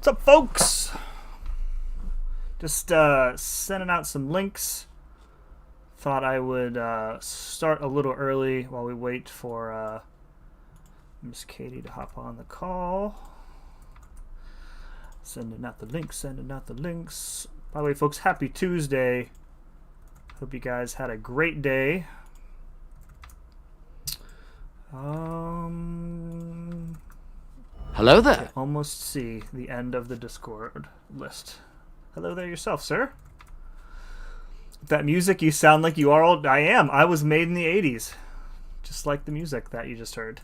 What's up, folks? Just sending out some links. Thought I would start a little early while we wait for Miss Katie to hop on the call. Sending out the links. By the way, folks, happy Tuesday. Hope you guys had a great day. Hello there. I almost see the end of the Discord list. Hello there yourself, sir. That music, you sound like you are old. I am. I was made in the 80s. Just like the music that you just heard.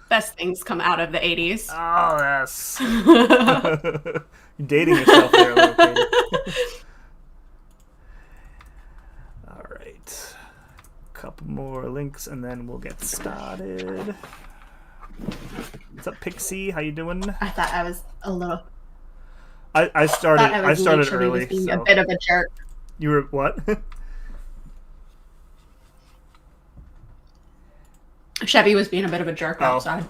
Best things come out of the 80s. Oh, yes. You're dating yourself there a little bit. All right. Couple more links and then we'll get started. What's up, Pixie? How you doing? I thought I was a little. I started early. Being so. a bit of a jerk. You were what? Chevy was being a bit of a jerk outside.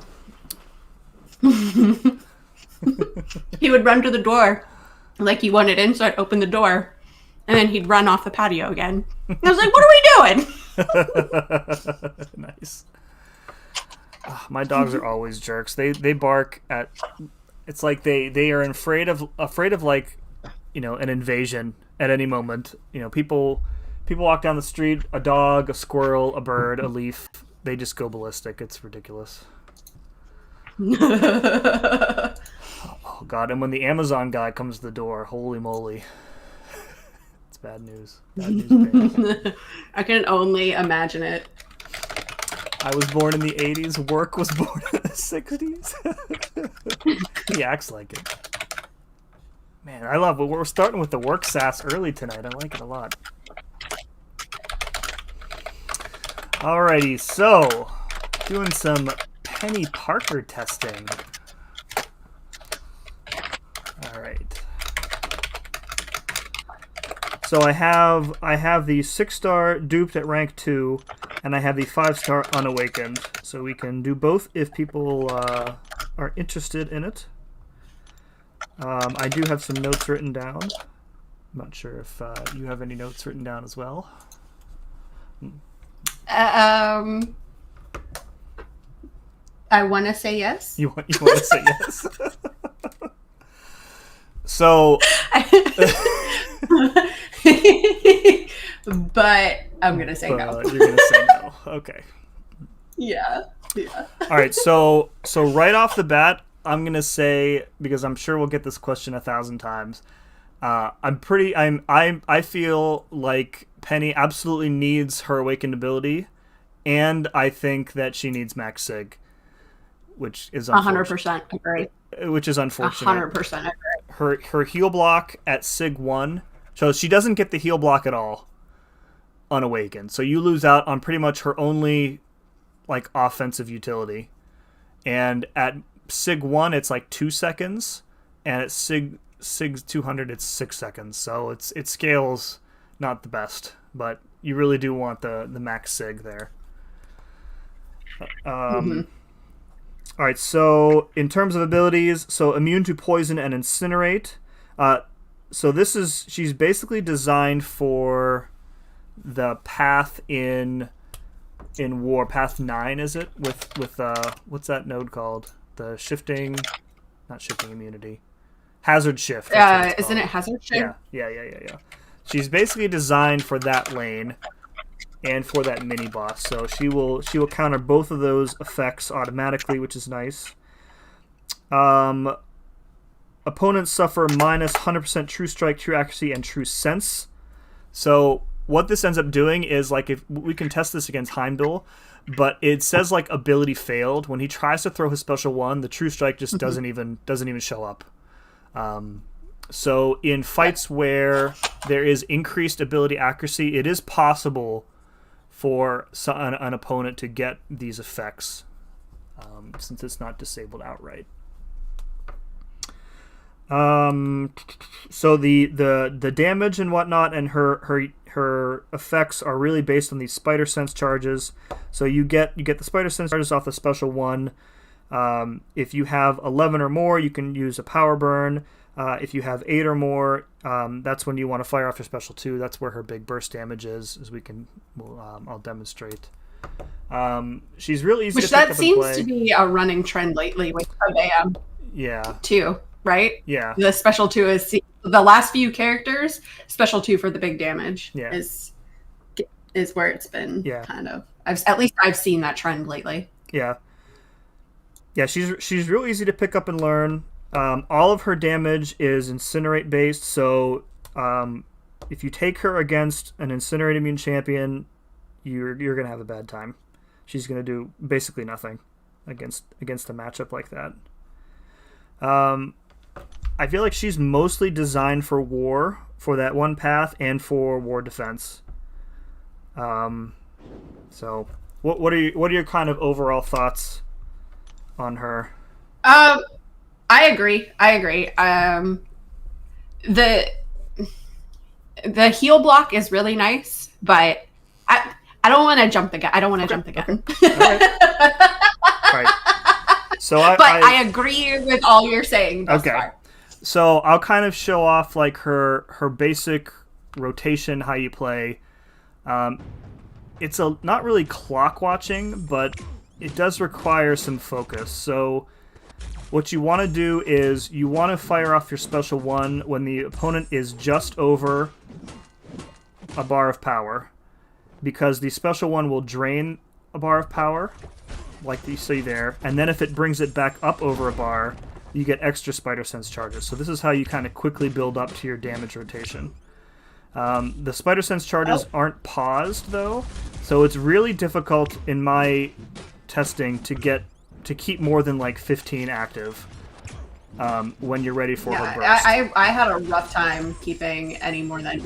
He would run to the door like he wanted in, so I'd open the door, and then he'd run off the patio again. I was like, "What are we doing?" Nice. My dogs are always jerks. They bark at. It's like they are afraid of like, an invasion at any moment. People walk down the street, a dog, a squirrel, a bird, a leaf. They just go ballistic. It's ridiculous. Oh God! And when the Amazon guy comes to the door, holy moly, it's bad news. Bad news. Bad. I can only imagine it. I was born in the 80s. Work was born in the 60s. He acts like it. Man, I love it. We're starting with the work sass early tonight. I like it a lot. Alrighty, so doing some PENI Parker testing. Alright. So I have the 6-star duped at rank 2, and I have the 5-star unawakened. So we can do both if people are interested in it. I do have some notes written down. I'm not sure if you have any notes written down as well. I want to say yes. You want to say yes? So, but I'm gonna say no. You're gonna say no. Okay. Yeah. All right. So right off the bat, I'm gonna say, because I'm sure we'll get this question 1,000 times. I feel like PENI absolutely needs her awakened ability, and I think that she needs max sig, which is 100% agree. Which is unfortunate. 100% agree. Her heal block at sig 1, so she doesn't get the heal block at all unawakened. So you lose out on pretty much her only like offensive utility. And at sig 1 it's like 2 seconds, and at sig 200 it's 6 seconds. So it scales not the best, but you really do want the max sig there. All right, so in terms of abilities, so immune to poison and incinerate. So she's basically designed for the path in war, path 9, is it? With what's that node called? The not shifting immunity. Hazard shift. Isn't it hazard shift? Yeah. She's basically designed for that lane and for that mini boss. So she will counter both of those effects automatically, which is nice. Opponents suffer minus 100% true strike, true accuracy, and true sense. So what this ends up doing is, like, if we can test this against Heimdall, but it says like ability failed. When he tries to throw his special 1, the true strike just doesn't even show up. So in fights where there is increased ability accuracy, it is possible for an opponent to get these effects, since it's not disabled outright. So the damage and whatnot, and her effects are really based on these spider sense charges. So you get the spider sense charges off the special 1. If you have 11 or more, you can use a power burn. If you have 8 or more, that's when you want to fire off your special 2. That's where her big burst damage is, as I'll demonstrate. She's really easy to pick up and play. Which that seems to be a running trend lately with BAGA. Yeah. 2, right? Yeah. The special 2 is the last few characters. Special 2 for the big damage is where it's been kind of. At least I've seen that trend lately. Yeah. Yeah, she's real easy to pick up and learn. All of her damage is incinerate based, so if you take her against an incinerate immune champion, you're gonna have a bad time. She's gonna do basically nothing against a matchup like that. I feel like she's mostly designed for war, for that one path, and for war defense. So what are your kind of overall thoughts on her? I agree. The heal block is really nice, but I don't want to jump the gun. I don't want to jump the gun. Right. So I agree with all you're saying thus far. So I'll kind of show off like her basic rotation, how you play. It's not really clock watching, but it does require some focus. So what you want to do is you want to fire off your special 1 when the opponent is just over a bar of power, because the special 1 will drain a bar of power, like you see there, and then if it brings it back up over a bar, you get extra Spider Sense charges. So this is how you kind of quickly build up to your damage rotation. The Spider Sense charges aren't paused, though, so it's really difficult in my testing to keep more than like 15 active when you're ready for her burst. I had a rough time keeping any more than...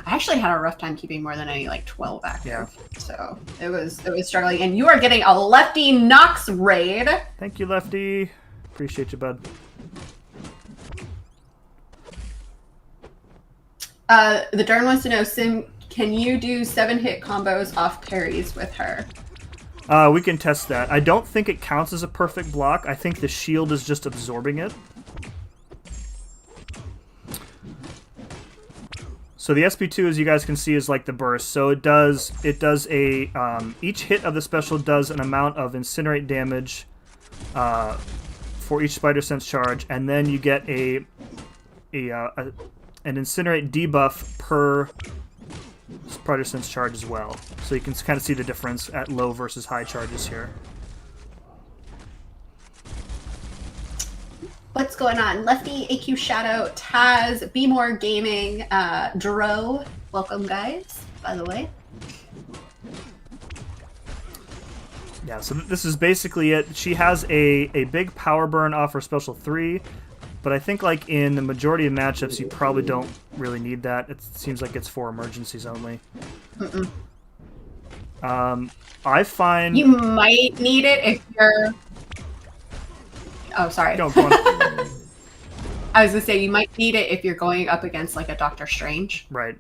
I actually had a rough time keeping more than any like 12 active. Yeah. So it was struggling. And you are getting a Lefty Nox raid. Thank you, Lefty. Appreciate you, bud. The Darn wants to know, Sim, can you do 7-hit combos off parries with her? We can test that. I don't think it counts as a perfect block. I think the shield is just absorbing it. So the SP2, as you guys can see, is like the burst. So it does each hit of the special does an amount of incinerate damage for each Spider Sense charge, and then you get an incinerate debuff per Spider Sense charge as well. So you can kind of see the difference at low versus high charges here. What's going on? Lefty, AQ Shadow, Taz, Be More Gaming, Dro. Welcome, guys, by the way. Yeah, so this is basically it. She has a big power burn off her special 3, but I think like in the majority of matchups, you probably don't really need that. It seems like it's for emergencies only. I find... You might need it if you're... Oh, sorry. No, go on. I was going to say, you might need it if you're going up against, like, a Doctor Strange. Right.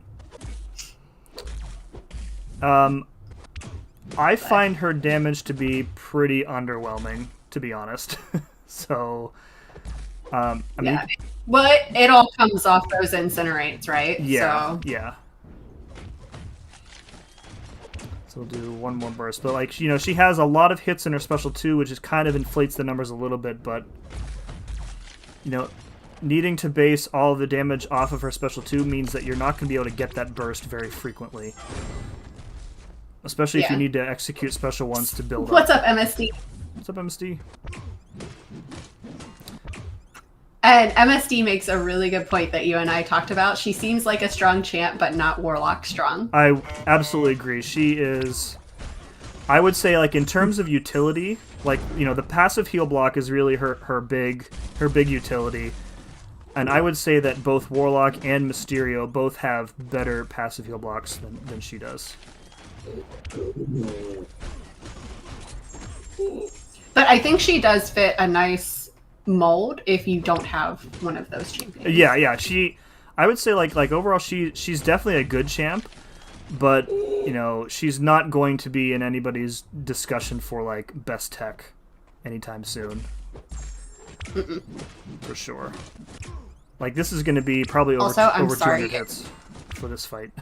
I find her damage to be pretty underwhelming, to be honest. So, I mean... Well, it all comes off those incinerates, right? Yeah, yeah. So we'll do one more burst. But, like, you know, she has a lot of hits in her special 2, which is kind of inflates the numbers a little bit, but, you know, needing to base all the damage off of her special 2 means that you're not going to be able to get that burst very frequently. Especially if you need to execute special ones to build What's up, MSD? What's up, MSD? And MSD makes a really good point that you and I talked about. She seems like a strong champ, but not Warlock strong. I absolutely agree. She is... I would say, like, in terms of utility, like, you know, the passive heal block is really her big utility. And I would say that both Warlock and Mysterio both have better passive heal blocks than she does. But I think she does fit a nice mold if you don't have one of those champions. Yeah. I would say like overall she's definitely a good champ, but you know, she's not going to be in anybody's discussion for like best tech anytime soon. For sure. Like, this is going to be probably over, Also, I'm over sorry. 200 hits for this fight.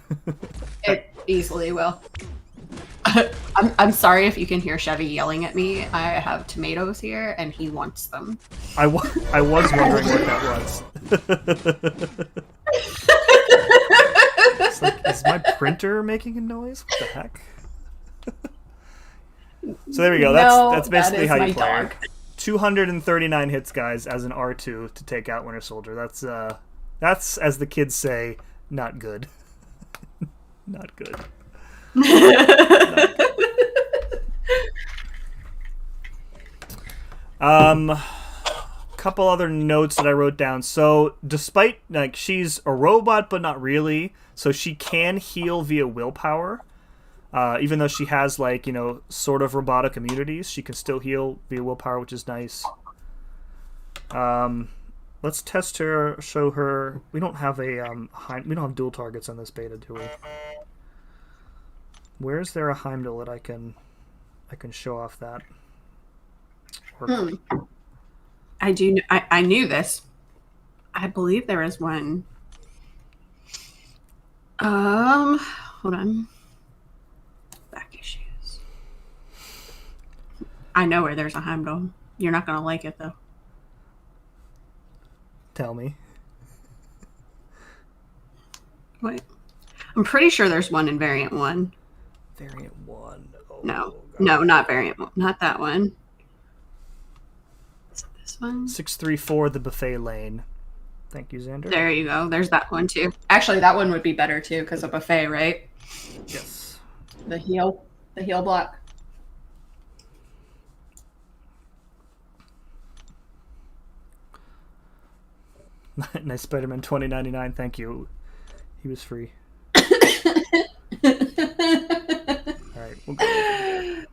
It easily will. I'm sorry if you can hear Chevy yelling at me. I have tomatoes here, and he wants them. I was wondering what that was. It's like, is my printer making a noise? What the heck? So there we go. That's basically how you play. 239 hits, guys, as an R2 to take out Winter Soldier. That's as the kids say, not good. Not good. Couple other notes that I wrote down. So despite, like, she's a robot but not really, so she can heal via willpower. Even though she has, like, you know, sort of robotic immunities, she can still heal via willpower, which is nice. Let's test her, show her. We don't have we don't have dual targets on this beta, do we? Where is there a Heimdall that I can show off that? I knew this. I believe there is one. Hold on. Back issues. I know where there's a Heimdall. You're not gonna like it though. Tell me. Wait. I'm pretty sure there's one in variant 1. Variant 1. Oh, No. God. No, not variant 1. Not that one. Is it this one? 634, the buffet lane. Thank you, Xander. There you go. There's that one too. Actually, that one would be better too because of buffet, right? Yes. The heal block. Nice Spider-Man 2099. Thank you. He was free. All right, we'll go.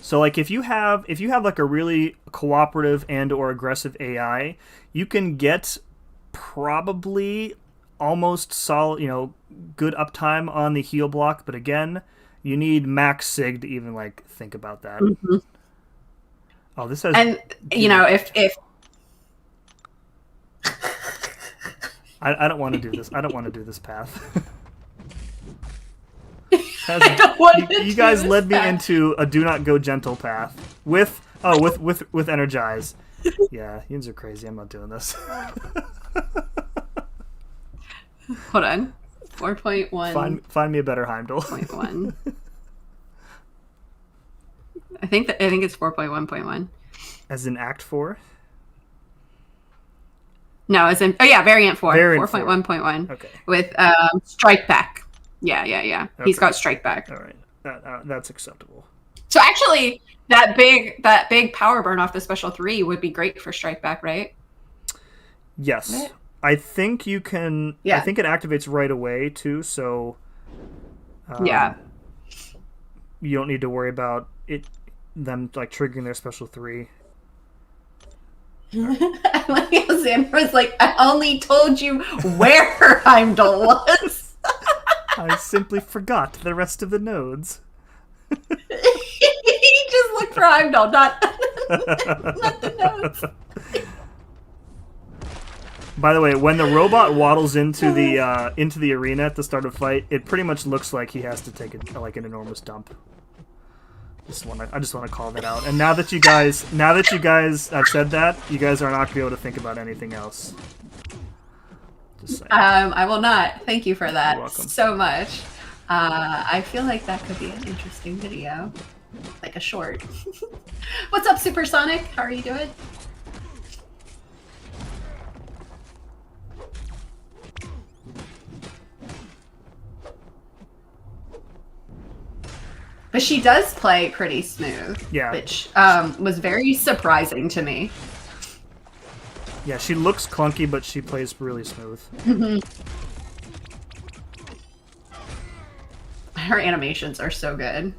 So, like, if you have like a really cooperative and or aggressive AI, you can get probably almost solid, you know, good uptime on the heal block. But again, you need max sig to even, like, think about that. Mm-hmm. Oh, this has, and you know, if I don't want to do this. I don't want to do this path. You guys led me into a do not go gentle path with energize. Yeah, yins are crazy. I'm not doing this. Hold on. 4.1. Find me a better Heimdall. 4.1. I think it's 4.1.1. As in Act 4? No, as in variant 4. Variant 4.1.1. Okay. With strike back. Yeah. Okay. He's got strike back. All right. That's acceptable. So actually, that big power burn off the special 3 would be great for strike back, right? Yes. Right. I think you can. Yeah. I think it activates right away too. So. Yeah. You don't need to worry about them, like, triggering their special 3. I like how Xander was like, I only told you where Heimdall was. I simply forgot the rest of the nodes. He just looked for Heimdall, not the nodes. By the way, when the robot waddles into the arena at the start of fight, it pretty much looks like he has to take an enormous dump. I just want to call that out. And now that you guys have said that, you guys are not going to be able to think about anything else. Just saying. I will not. Thank you for that. You're welcome. So much. I feel like that could be an interesting video, like a short. What's up, Supersonic? How are you doing? But she does play pretty smooth, Yeah. which was very surprising to me. Yeah, she looks clunky, but she plays really smooth. Her animations are so good.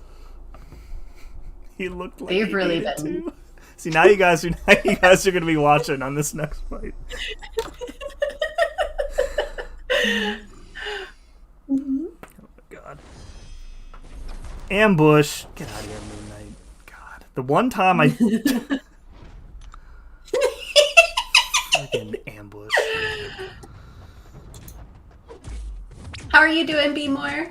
He looked like They've really been. Too. See, now you guys are going to be watching on this next fight. Oh my god. Ambush. Get out of here, Moon Knight. The one time I fucking ambush. How are you doing, B More?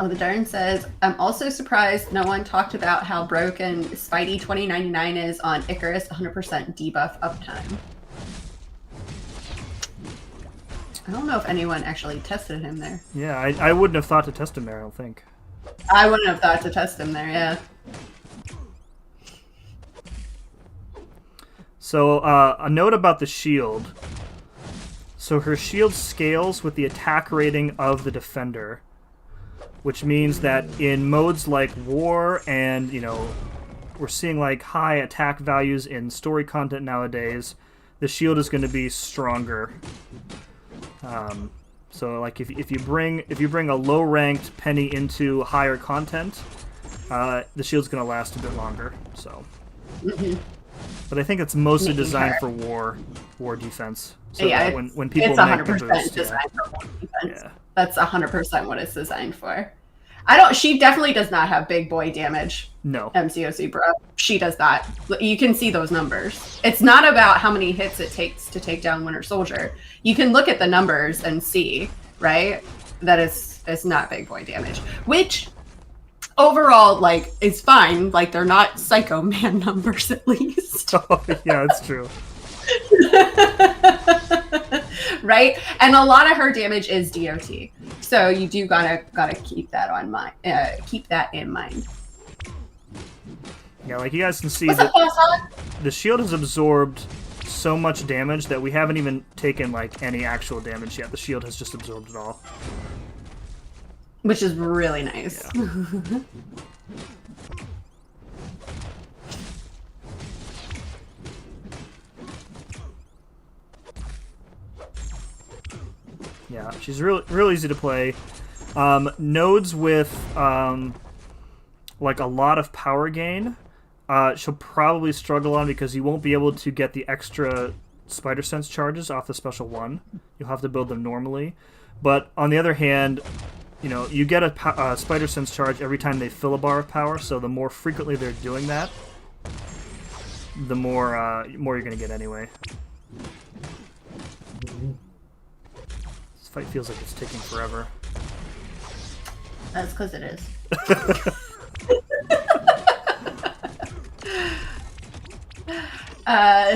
Oh, the Darn says, I'm also surprised no one talked about how broken Spidey 2099 is on Icarus 100% debuff uptime. I don't know if anyone actually tested him there. Yeah, I wouldn't have thought to test him there, I don't think. I wouldn't have thought to test him there, yeah. So, a note about the shield. So her shield scales with the attack rating of the defender, which means that in modes like War and, you know, we're seeing like high attack values in story content nowadays, the shield is going to be stronger. So like if you bring a low ranked Penny into higher content, the shield's going to last a bit longer. So, but I think it's mostly designed for war defense. So yeah, when people it's make 100% the boost, designed for war defense. Yeah. That's 100% what it's designed for. She definitely does not have big boy damage. No. MCOC, bro. She does not. You can see those numbers. It's not about how many hits it takes to take down Winter Soldier. You can look at the numbers and see, right, that it's not big boy damage. Which, overall, like, is fine. Like, they're not Psycho Man numbers, at least. Oh, yeah, that's true. Right, and a lot of her damage is DOT, so you do gotta keep that on mind. Keep that in mind. Yeah, like you guys can see What's that up, Boss? the shield has absorbed so much damage that we haven't even taken like any actual damage yet. The shield has just absorbed it all, Which is really nice. Yeah. Yeah, she's real easy to play. Nodes with like a lot of power gain, she'll probably struggle on because you won't be able to get the extra Spider Sense charges off the special one. You'll have to build them normally. But on the other hand, you know, you get a Spider Sense charge every time they fill a bar of power. So the more frequently they're doing that, the more you're gonna get anyway. This fight feels like it's taking forever. That's because it is.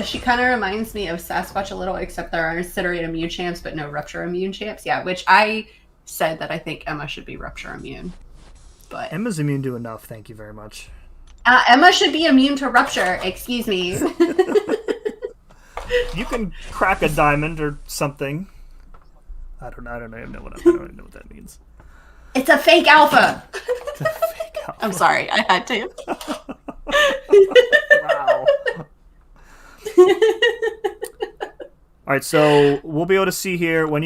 She kind of reminds me of Sasquatch a little, except there are Incinerate immune champs, but no Rupture immune champs. Yeah, which I said that I think Emma should be Rupture immune. But Emma's immune to enough, thank you very much. Emma should be immune to Rupture. Excuse me. You can crack a diamond or something. I don't even know what that means. It's a fake alpha. It's a fake alpha. I'm sorry, I had to. Wow. All right, so we'll be able to see here when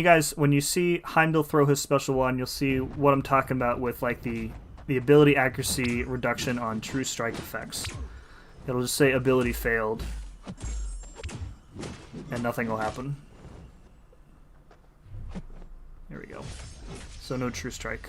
you see Heimdall throw his special one, you'll see what I'm talking about with like the ability accuracy reduction on true strike effects. It'll just say ability failed, and nothing will happen. There we go. So no true strike.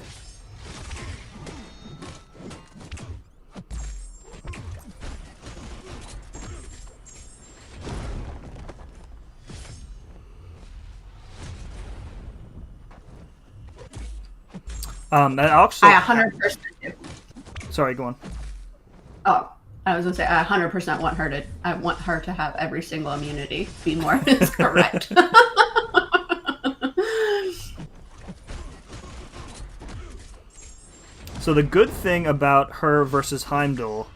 Actually, I 100% do. Sorry, go on. Oh, I was gonna say I 100% want her to. I want her to have every single immunity. Be more is correct. So the good thing about her versus Heimdall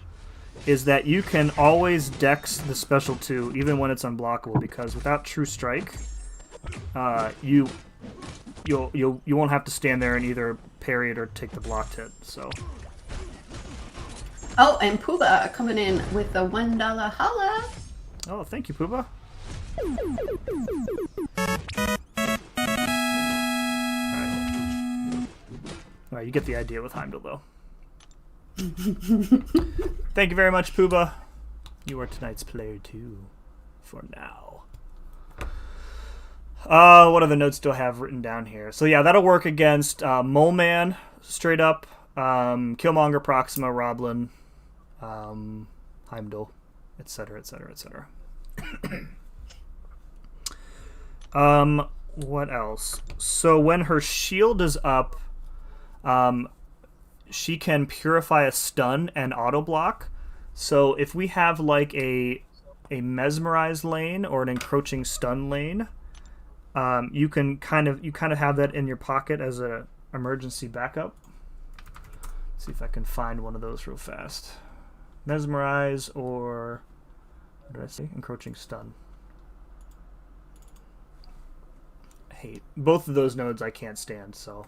is that you can always dex the special 2 even when it's unblockable, because without True Strike, you won't have to stand there and either parry it or take the blocked hit. So. Oh, and Pooba coming in with the $1 holla. Oh, thank you, Pooba. All right, you get the idea with Heimdall, though. Thank you very much, Pooba. You are tonight's player, too, for now. What other notes do I have written down here? So, yeah, that'll work against Mole Man, straight up. Killmonger, Proxima, Roblin, Heimdall, etc., etc., etc. What else? So when her shield is up, she can purify a stun and auto block. So if we have like a mesmerized lane or an encroaching stun lane, you kind of have that in your pocket as a emergency backup. Let's see if I can find one of those real fast. Mesmerize or what did I say? Encroaching stun. I hate both of those nodes. I can't stand. So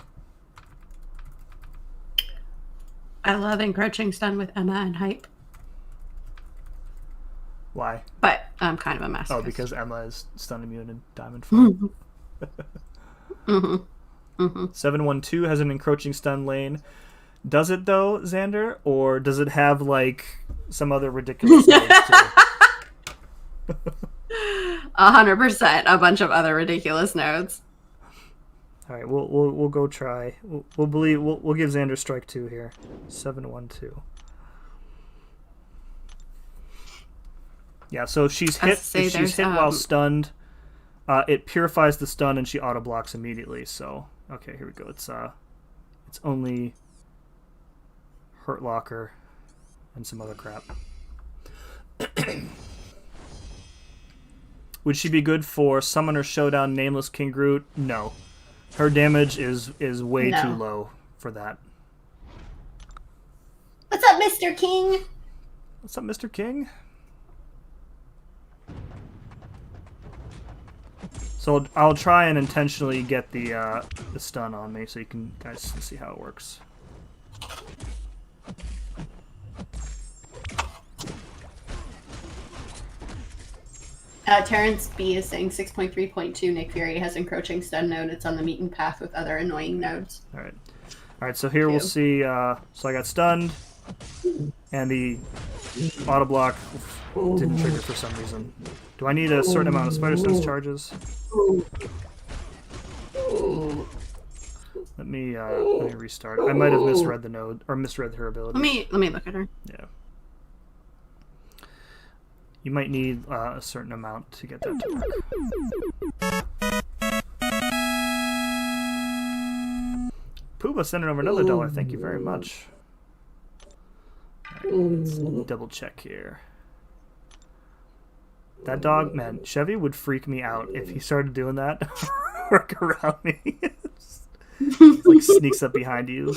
I love encroaching stun with Emma and Hype. Why? But I'm kind of a masochist. Oh, because Emma is stun immune in Diamond form. 712 has an encroaching stun lane. Does it though, Xander? Or does it have like some other ridiculous nodes too? 100%. A bunch of other ridiculous nodes. All right, we'll go try. We'll give Xander strike 2 here. 712. Yeah, so if she's hit while stunned, it purifies the stun and she auto blocks immediately. So okay, here we go. It's only Hurt Locker and some other crap. Would she be good for Summoner Showdown Nameless King Groot? No. Her damage is way too low for that. What's up, Mr. King? What's up, Mr. King? So I'll try and intentionally get the stun on me so you can guys see how it works. Terrence B is saying 6.3.2 Nick Fury has encroaching stun node. It's on the meeting path with other annoying nodes. All right. So here we'll see. So I got stunned, and the auto block didn't trigger for some reason. Do I need a certain amount of spider sense charges? Let me restart. I might have misread the node or misread her ability. Let me look at her. Yeah. You might need a certain amount to get that to work. Pooba sending over another $1. Thank you very much. All right, let's double check here. That dog, man, Chevy would freak me out if he started doing that. Work around me. It's like sneaks up behind you.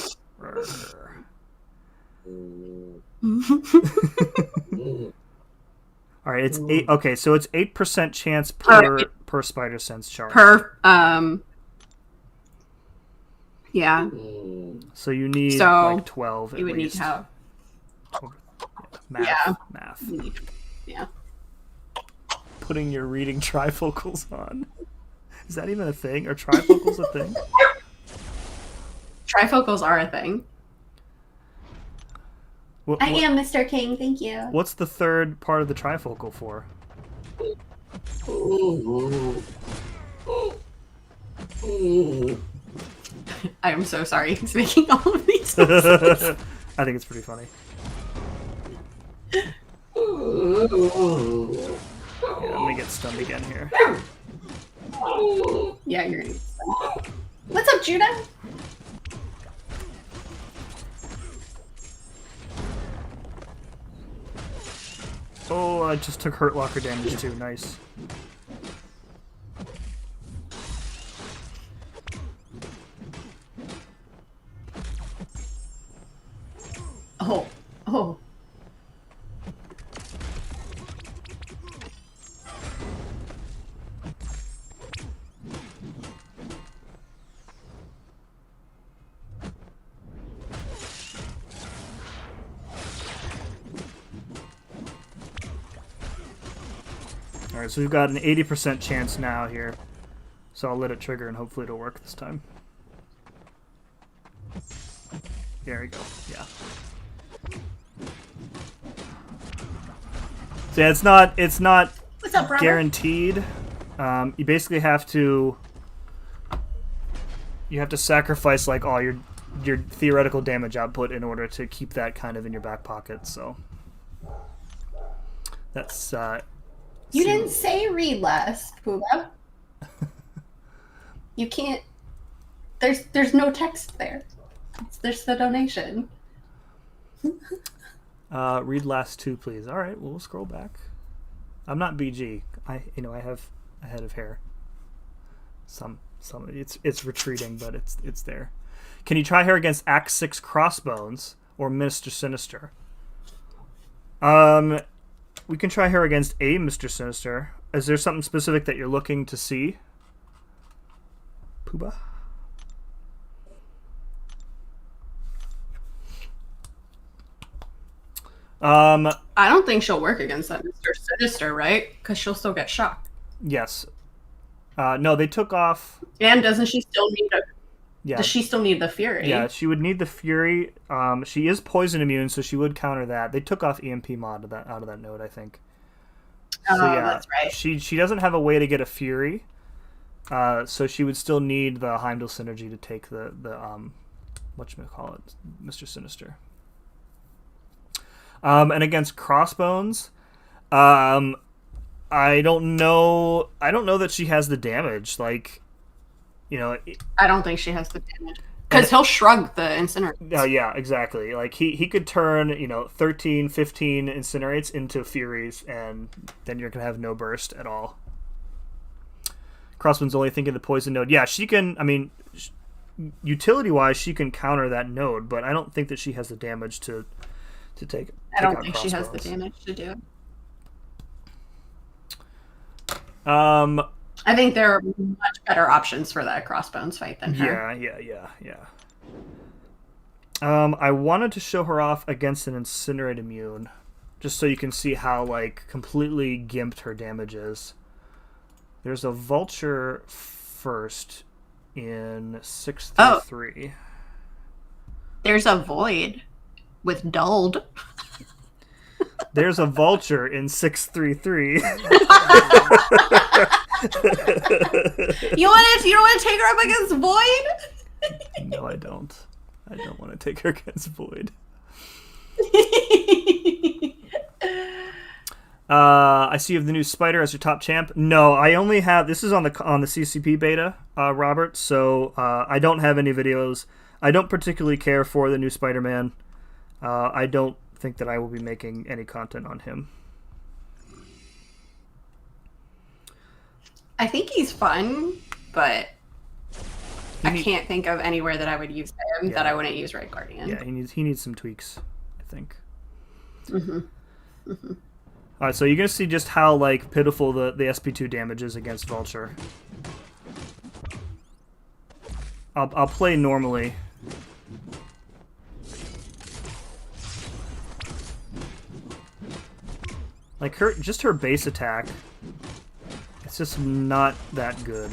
All right, it's 8. Okay, so it's 8% chance per spider sense charge. Yeah. So you need like 12 at least. You would need to have. Math. Yeah. Putting your reading trifocals on. Is that even a thing? Are trifocals a thing? Trifocals are a thing. I am Mr. King, thank you. What's the third part of the trifocal for? I am so sorry he's making all of these noises. I think it's pretty funny. Yeah, let me get stunned again here. Yeah, you're gonna get stunned. What's up, Judah? Oh, I just took Hurt Locker damage too. Nice. Oh. Alright, so we've got an 80% chance now here. So I'll let it trigger and hopefully it'll work this time. There we go. Yeah. So yeah, it's not What's up, brother? guaranteed. You basically have to sacrifice like all your your theoretical damage output in order to keep that kind of in your back pocket. So that's You didn't say read less, Pooba. You can't. There's no text there. There's the donation. read last 2, please. All right, well, we'll scroll back. I'm not BG. I have a head of hair. Some it's retreating, but it's there. Can you try her against Act 6 Crossbones or Mr. Sinister? We can try her against a Mr. Sinister. Is there something specific that you're looking to see? Pooba? I don't think she'll work against that Mr. Sinister, right? Because she'll still get shocked. Yes. No, they took off. And doesn't she still need a? Yeah. Does she still need the Fury? Yeah, she would need the Fury. She is poison immune, so she would counter that. They took off EMP mod out of that node, I think. Oh, So, yeah, that's right. She doesn't have a way to get a Fury, so she would still need the Heimdall synergy to take the whatchamacallit, Mr. Sinister. And against Crossbones, I don't know that she has the damage. Like, I don't think she has the damage. Because he'll shrug the incinerates. Yeah, exactly. Like, he could turn, 13, 15 incinerates into Furies, and then you're going to have no burst at all. Crossbone's only thinking the poison node. Yeah, she can, utility-wise, she can counter that node, but I don't think that she has the damage to take I don't out think she has the Crossbones. damage to do it. Um, I think there are much better options for that Crossbones fight than her. Yeah. I wanted to show her off against an Incinerate immune, just so you can see how, completely gimped her damage is. There's a Vulture first in 6-3. There's a Void with Dulled. There's a Vulture in 6-3-3. You don't want to take her up against Void? No, I don't. I don't want to take her against Void. I see you have the new Spider as your top champ. No, I only have... This is on the CCP beta, Robert, so I don't have any videos. I don't particularly care for the new Spider-Man. I don't think that I will be making any content on him. I think he's fun, but I can't think of anywhere that I would use him that I wouldn't use Red Guardian. Yeah, he needs some tweaks, I think. Mm-hmm. Mm-hmm. All right, so you're gonna see just how pitiful the SP2 damage is against Vulture. I'll play normally. Her base attack, it's just not that good.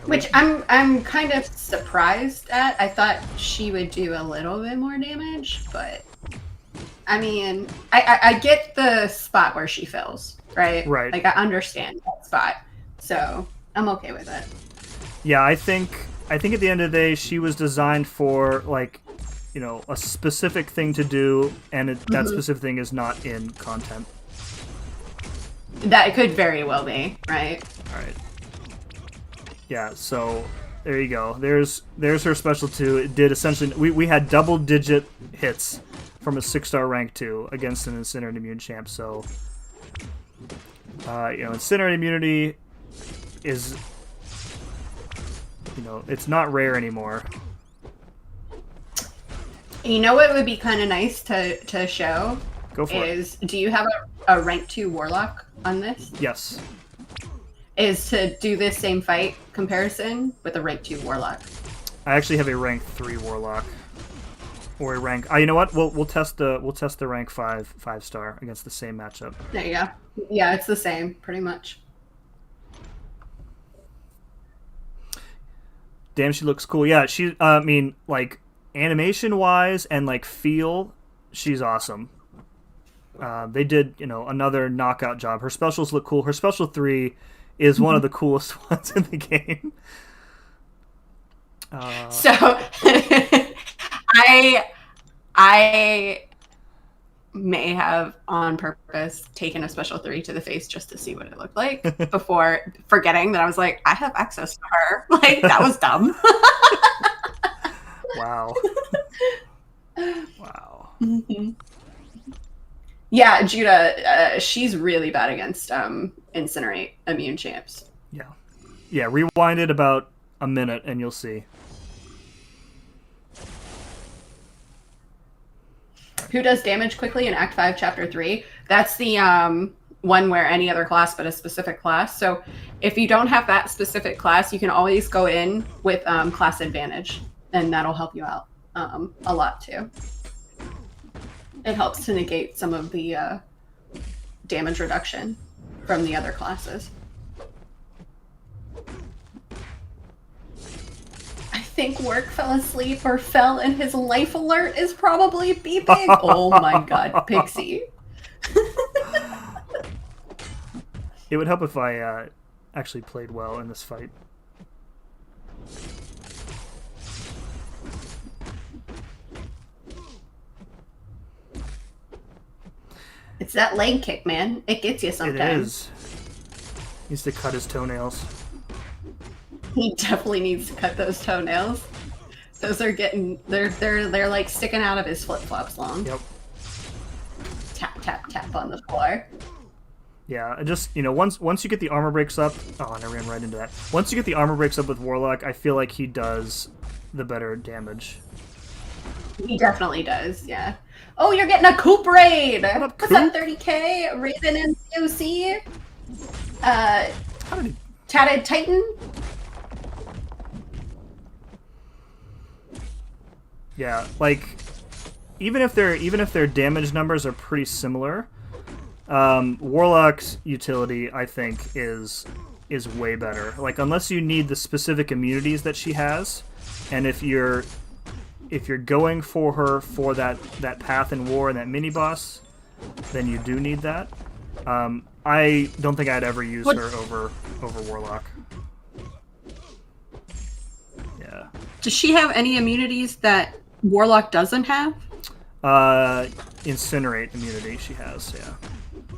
Which I'm kind of surprised at. I thought she would do a little bit more damage, but I get the spot where she fills, right? Right. I understand that spot, so I'm okay with it. Yeah, I think at the end of the day, she was designed for a specific thing to do, and that specific thing is not in content. That could very well be, right? All right. Yeah, so there you go. There's her special 2. It did essentially... We had double-digit hits from a 6-star rank 2 against an Incinerate immune champ, so... Incinerate immunity is... it's not rare anymore. You know what would be kind of nice to show? Go for it. Do you have a rank 2 Warlock on this? Yes. Is to do this same fight comparison with a rank 2 Warlock. I actually have a rank 3 Warlock, or a rank. You know what? We'll test the rank 5-star against the same matchup. There you go. Yeah, it's the same pretty much. Damn, she looks cool. Yeah, she. Animation wise and feel, she's awesome. They did, another knockout job. Her specials look cool. Her special 3 is one of the coolest ones in the game. So I may have on purpose taken a special 3 to the face just to see what it looked like before forgetting that I was like, I have access to her. Like, that was dumb. Wow. Wow. Mm-hmm. Yeah, Judah, she's really bad against Incinerate immune champs. Yeah, rewind it about a minute and you'll see. Who does damage quickly in Act 5, Chapter 3? That's the one where any other class but a specific class. So if you don't have that specific class, you can always go in with class advantage, and that'll help you out a lot too. It helps to negate some of the damage reduction from the other classes. I think Work fell asleep or fell and his life alert is probably beeping. Oh my god, Pixie. It would help if I actually played well in this fight. It's that leg kick, man. It gets you sometimes. It is. He needs to cut his toenails. He definitely needs to cut those toenails. Those are getting they're like sticking out of his flip flops long. Yep. Tap tap tap on the floor. Yeah, just once you get the armor breaks up. Oh, and I ran right into that. Once you get the armor breaks up with Warlock, I feel like he does the better damage. He definitely does. Yeah. Oh, you're getting a Coop raid! Up, What's up, 30K? Raven and COC? Tatted Titan? Yeah, like even if their damage numbers are pretty similar, Warlock's utility I think is way better. Like unless you need the specific immunities that she has, and if you're going for her for that path in war and that mini boss, then you do need that. I don't think I'd ever use her over Warlock. Yeah. Does she have any immunities that Warlock doesn't have? Incinerate immunity she has, yeah.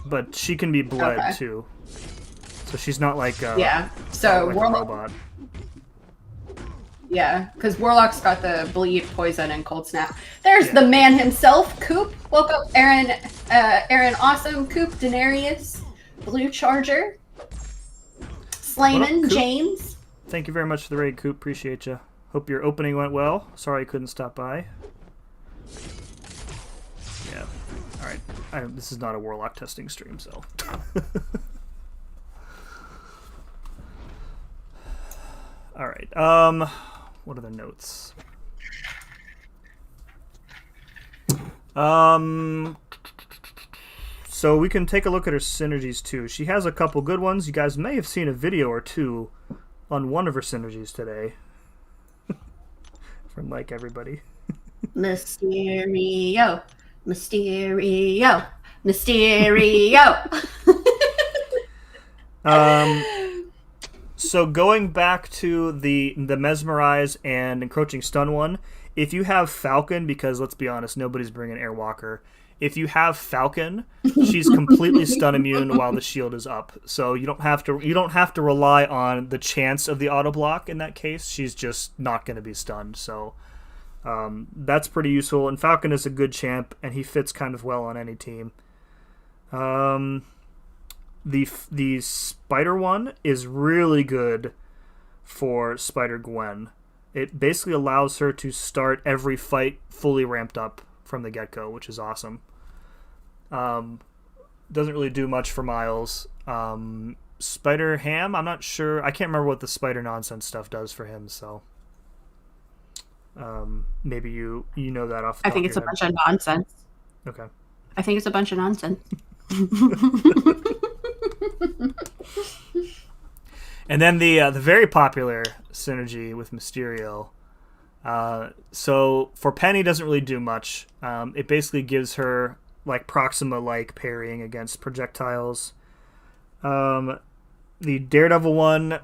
But she can be bled too. So she's not like So like Warlock. a robot. Yeah, because Warlock's got the bleed, poison, and cold snap. There's the man himself, Coop. Welcome, Aaron. Aaron, awesome. Coop, Denarius, Blue Charger, Slayman, James. Thank you very much for the raid, Coop. Appreciate you. Hope your opening went well. Sorry I couldn't stop by. Yeah. All right. This is not a Warlock testing stream, so. All right. What are the notes? So we can take a look at her synergies too. She has a couple good ones. You guys may have seen a video or two on one of her synergies today. From like everybody. Mysterio. Mysterio. Mysterio. So going back to the Mesmerize and Encroaching Stun one, if you have Falcon, because let's be honest, nobody's bringing Airwalker. If you have Falcon, she's completely stun immune while the shield is up. So you don't have to rely on the chance of the auto block in that case. She's just not going to be stunned. So that's pretty useful. And Falcon is a good champ, and he fits kind of well on any team. The Spider one is really good for Spider Gwen. It basically allows her to start every fight fully ramped up from the get-go, which is awesome. Doesn't really do much for Miles. Spider Ham, I'm not sure. I can't remember what the Spider Nonsense stuff does for him, so maybe you know that off the top I think it's a bunch of nonsense. Okay. I think it's a bunch of nonsense. And then the very popular synergy with Mysterio, So for Penny, doesn't really do much. It basically gives her like Proxima like parrying against projectiles. The Daredevil one,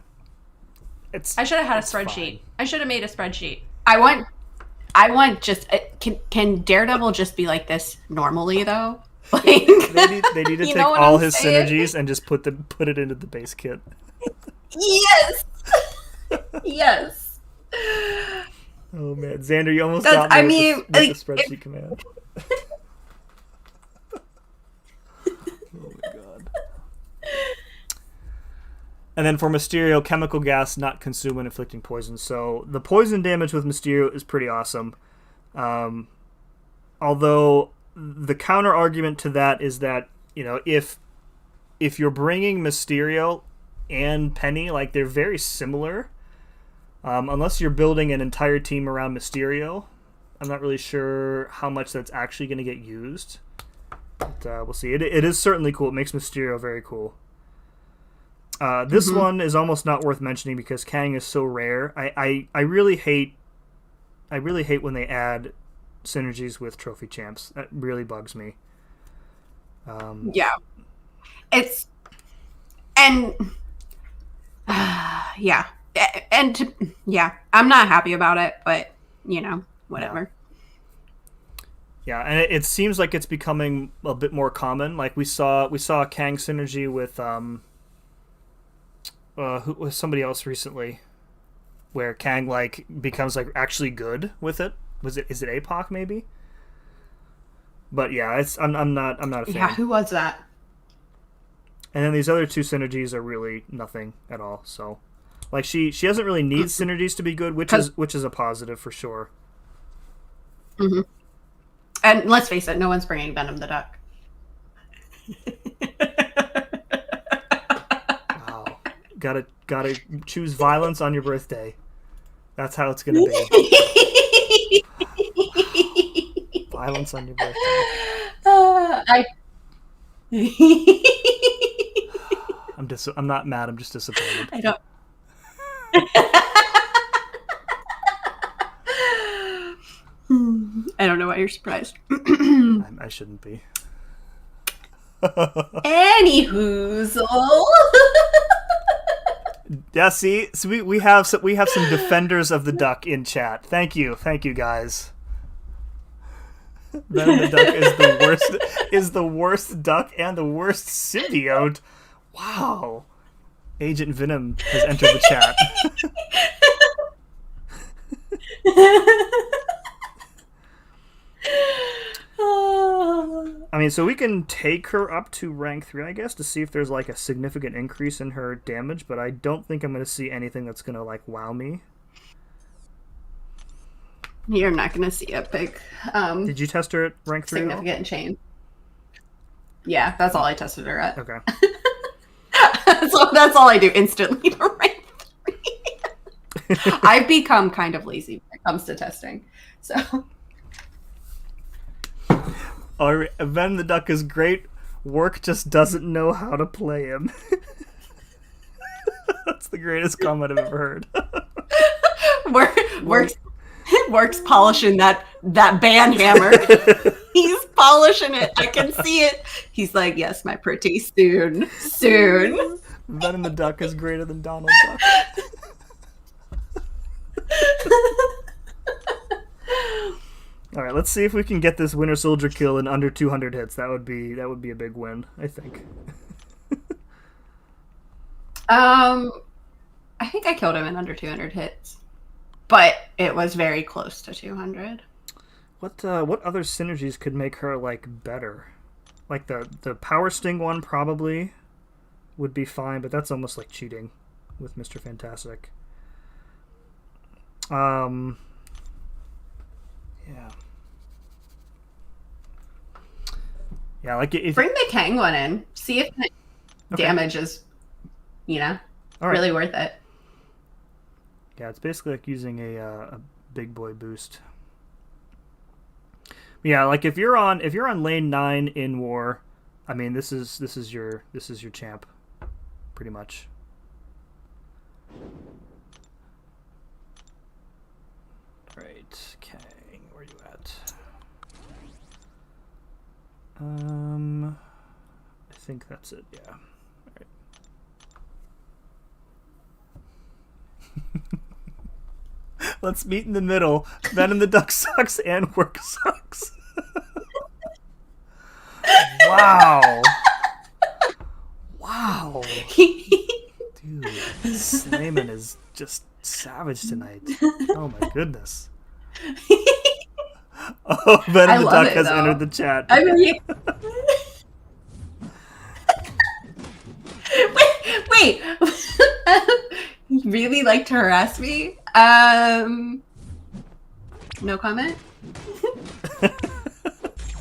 I should have had a it's spreadsheet. fine. I should have made a spreadsheet. I want just can Daredevil just be like this normally though? Like They need to You take know what all I'm his saying? synergies and just put it into the base kit. yes, yes. Oh man, Xander, you almost That's- got me I with mean, the like, spreadsheet command. Oh my god. And then for Mysterio, chemical gas not consume when inflicting poison. So the poison damage with Mysterio is pretty awesome. Although the counter argument to that is that, you know, if you're bringing Mysterio and Penny, like, they're very similar. Unless you're building an entire team around Mysterio, I'm not really sure how much that's actually going to get used. But we'll see. It is certainly cool. It makes Mysterio very cool. This one is almost not worth mentioning because Kang is so rare. I really hate when they add synergies with trophy champs. That really bugs me. Yeah, it's and yeah, and yeah, I'm not happy about it, but you know, whatever. Yeah, and it seems like it's becoming a bit more common. Like we saw a Kang synergy with who was somebody else recently, where Kang like becomes like actually good with it. Is it APOC maybe? But yeah, I'm not a fan. Yeah, who was that? And then these other two synergies are really nothing at all. So, like she doesn't really need synergies to be good, which is a positive for sure. Mm-hmm. And let's face it, no one's bringing Venom the Duck. Wow, gotta choose violence on your birthday. That's how it's gonna be. Violence on your birthday. I'm not mad. I'm just disappointed. I don't. I don't know why you're surprised. I shouldn't be. Anywhoozle. Yeah, see, so we have some defenders of the duck in chat. Thank you guys. Venom the duck is the worst duck and the worst symbiote. Wow. Agent Venom has entered the chat. I mean, so we can take her up to rank 3, I guess, to see if there's like a significant increase in her damage, but I don't think I'm going to see anything that's going to like wow me. You're not going to see a big Did you test her at rank 3 at all? significant change. Yeah, that's all I tested her at. Okay. So that's all I do instantly to rank 3. I've become kind of lazy when it comes to testing. So Venom the Duck is great. Work just doesn't know how to play him. That's the greatest comment I've ever heard. Works polishing that band hammer. He's polishing it. I can see it. He's like, yes, my pretty, soon. Venom the Duck is greater than Donald Duck. All right, let's see if we can get this Winter Soldier kill in under 200 hits. That would be a big win, I think. I think I killed him in under 200 hits, but it was very close to 200. What other synergies could make her like better? Like the Power Sting one probably would be fine, but that's almost like cheating with Mr. Fantastic. Yeah, like if Bring the Kang one in. See if the damage is, all right. really worth it. Yeah, it's basically like using a big boy boost. Yeah, like if you're on lane 9 in war, I mean this is your champ, pretty much. Right, Kang, where you at? I think that's it. Yeah. All right. Let's meet in the middle. Men in the duck socks and work socks. Wow. Wow. Dude, Slayman is just savage tonight. Oh my goodness. Oh, Ben in the duck has entered the chat. I mean, wait. You really like to harass me? No comment.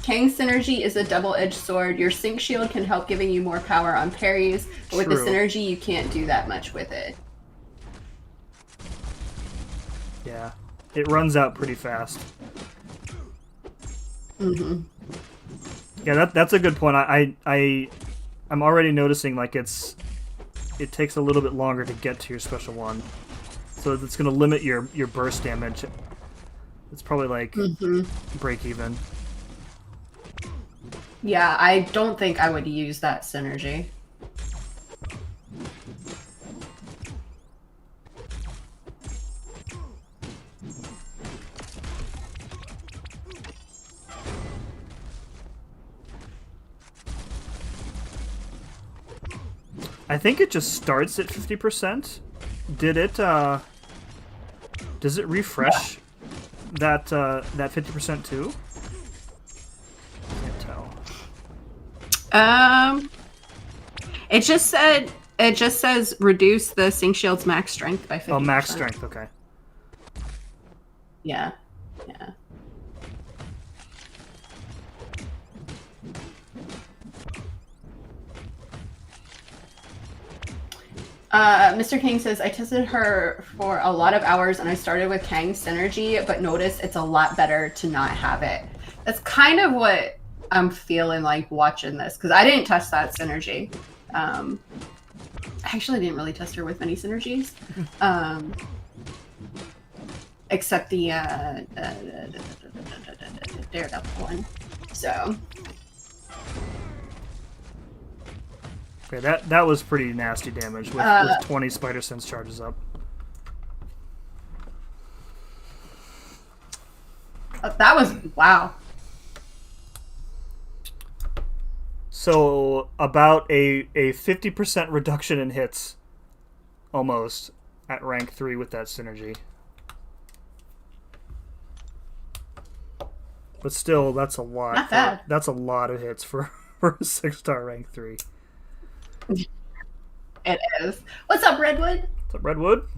Kang's synergy is a double-edged sword. Your sync shield can help giving you more power on parries, but with the synergy, you can't do that much with it. Yeah, it runs out pretty fast. Mm-hmm. Yeah, that's a good point. I'm already noticing like it takes a little bit longer to get to your special one, so it's going to limit your burst damage. It's probably like break even. Yeah, I don't think I would use that synergy. I think it just starts at 50%. Did it? Does it refresh that 50% too? Can't tell. It just says reduce the sync shield's max strength by 50%. Oh, max strength. Okay. Yeah. Mr. King says, I tested her for a lot of hours and I started with Kang's synergy, but noticed it's a lot better to not have it. That's kind of what I'm feeling like watching this, because I didn't test that synergy. I actually didn't really test her with many synergies. Except the Daredevil one. So... Okay, that was pretty nasty damage with 20 Spider Sense charges up. That was wow. So about a 50% reduction in hits, almost at rank 3 with that synergy. But still, that's a lot. Not bad. That's a lot of hits for a 6-star rank 3. It is. What's up, Redwood? What's up, Redwood?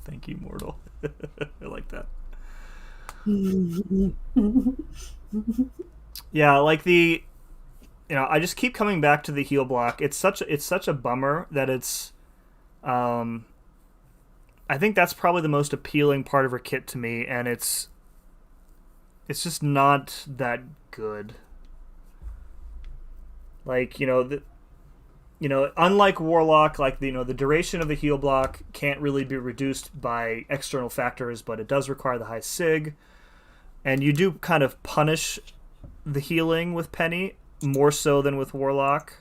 Thank you, Mortal. I like that. Yeah, like I just keep coming back to the heal block. It's such a bummer that it's I think that's probably the most appealing part of her kit to me, and it's just not that good. Like, unlike Warlock, like the duration of the heal block can't really be reduced by external factors, but it does require the high sig, and you do kind of punish the healing with Penny more so than with Warlock.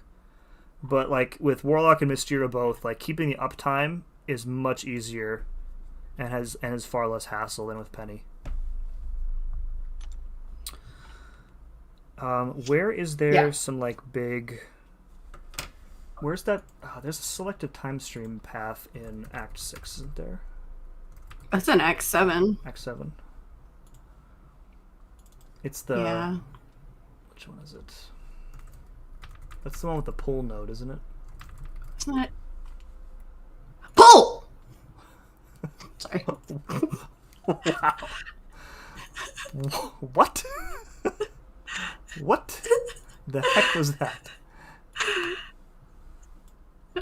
But like with Warlock and Mysterio both, like keeping the uptime is much easier and has far less hassle than with Penny. Where is there some like big... Where's that? Oh, there's a selective time stream path in Act 6, isn't there? That's an Act 7. Act 7. It's the... Yeah. Which one is it? That's the one with the pull node, isn't it? It's not... Pull! Sorry. Wow. What? What the heck was that?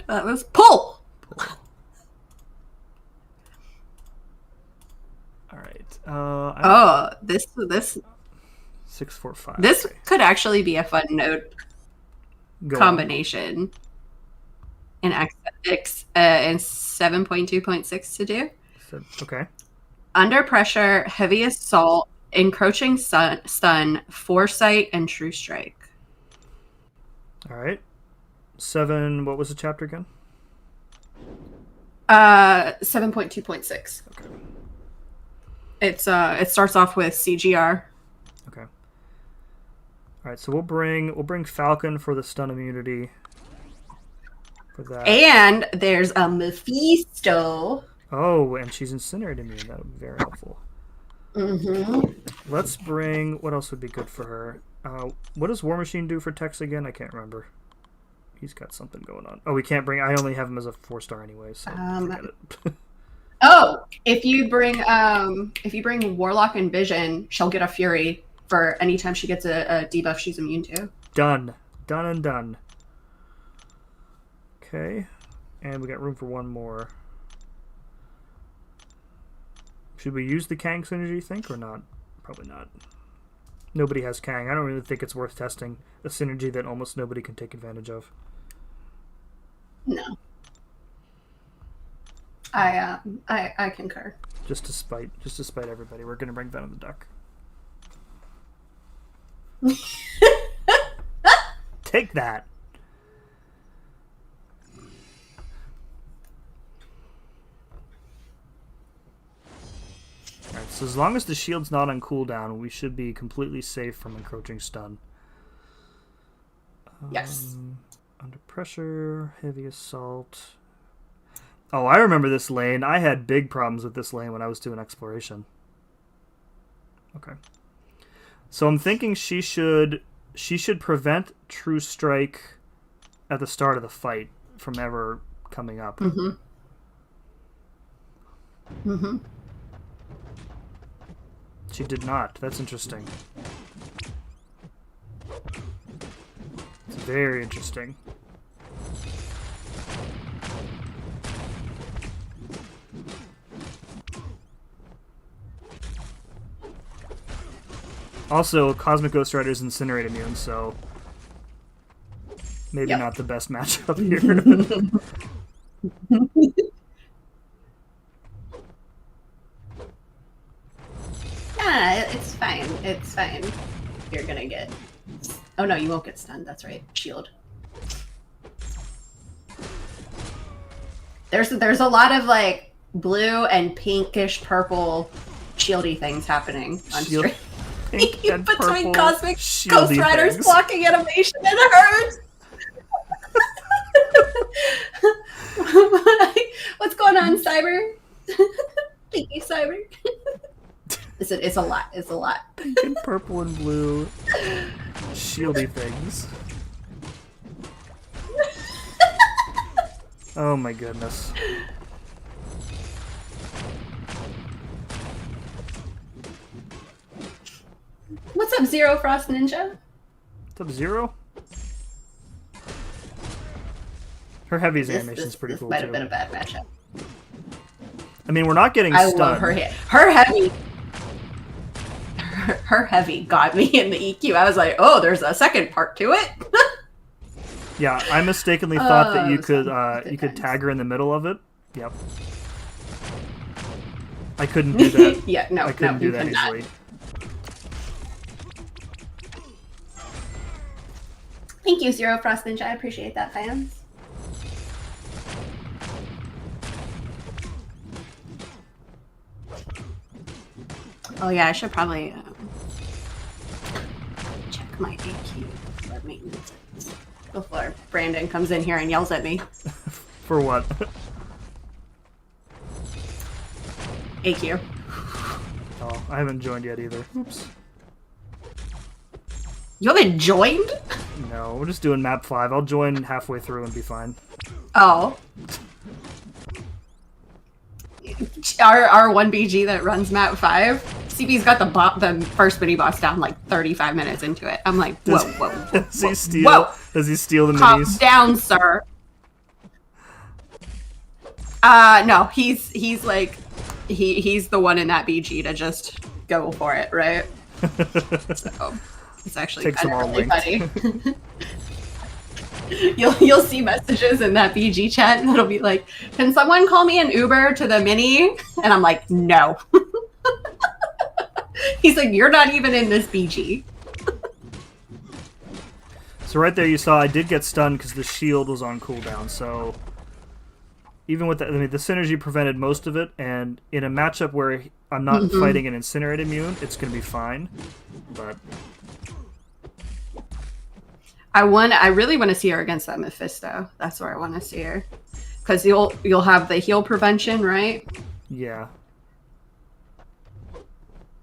That was pull! Alright. This 645. This okay. could actually be a fun node combination in Act 6 and 7.2.6 to do. Okay. Under pressure, heavy assault, encroaching stun, foresight, and true strike. All right. 7. What was the chapter again? 7.2.6. Okay. It starts off with CGR. Okay. All right. So we'll bring Falcon for the stun immunity. For that. And there's a Mephisto. Oh, and she's incinerated immune. That would be very helpful. Mm-hmm. Let's bring... What else would be good for her? What does War Machine do for Tex again? I can't remember. He's got something going on. Oh, we can't bring... I only have him as a 4-star anyway, so forget it. Oh, if you bring Warlock and Vision, she'll get a Fury for any time she gets a debuff she's immune to. Done. Done and done. Okay. And we got room for one more. Should we use the Kang synergy, you think, or not? Probably not. Nobody has Kang. I don't really think it's worth testing a synergy that almost nobody can take advantage of. No. I concur. Just to spite everybody, we're gonna bring Venom the Duck. Take that. Alright, so as long as the shield's not on cooldown, we should be completely safe from encroaching stun. Yes. Under pressure, heavy assault. Oh, I remember this lane. I had big problems with this lane when I was doing exploration. Okay. So I'm thinking she should prevent True Strike at the start of the fight from ever coming up. Mm-hmm. Mm-hmm. She did not. That's interesting. It's very interesting. Also, Cosmic Ghost Rider's Incinerate immune, so maybe not the best matchup here. It's fine. It's fine. You're gonna get... Oh no, you won't get stunned. That's right. Shield. There's a lot of like blue and pinkish purple shieldy things happening on stream. Between Cosmic Ghost Rider's blocking animation and hers. What's going on, Cyber? Thank you, Cyber. It's a lot. It's a lot. Pink and purple and blue shieldy things. Oh my goodness. What's up, Zero Frost Ninja? What's up, Zero? Her heavy's animation's pretty cool, might too. have been a bad matchup. I mean, we're not getting stunned. I love her hit. Her heavy. Her heavy got me in the EQ. I was like, oh, there's a second part to it. Yeah, I mistakenly thought that you could tag her in the middle of it. Yep. I couldn't do that. Yeah, no, I couldn't do that cannot. easily. Thank you, Zero Frost Ninja. I appreciate that, fans. Oh yeah, I should probably check my AQ for maintenance before Brandon comes in here and yells at me. For what? AQ. Oh, I haven't joined yet either. Oops. You haven't joined? No, we're just doing map 5. I'll join halfway through and be fine. Oh. Our 1BG that runs map 5, CB's got the first mini boss down like 35 minutes into it. I'm like, whoa. Does he steal the Calm minis? down, sir. No, he's like, he's the one in that BG to just go for it, right? So it's actually Takes them all really funny. You'll see messages in that BG chat that'll be like, "Can someone call me an Uber to the mini?" And I'm like, "No." He's like, "You're not even in this BG." So right there you saw I did get stunned because the shield was on cooldown, so even with that, I mean, the synergy prevented most of it, and in a matchup where I'm not fighting an Incinerate immune, it's going to be fine, but... I really want to see her against that Mephisto. That's where I want to see her. Because you'll have the heal prevention, right? Yeah.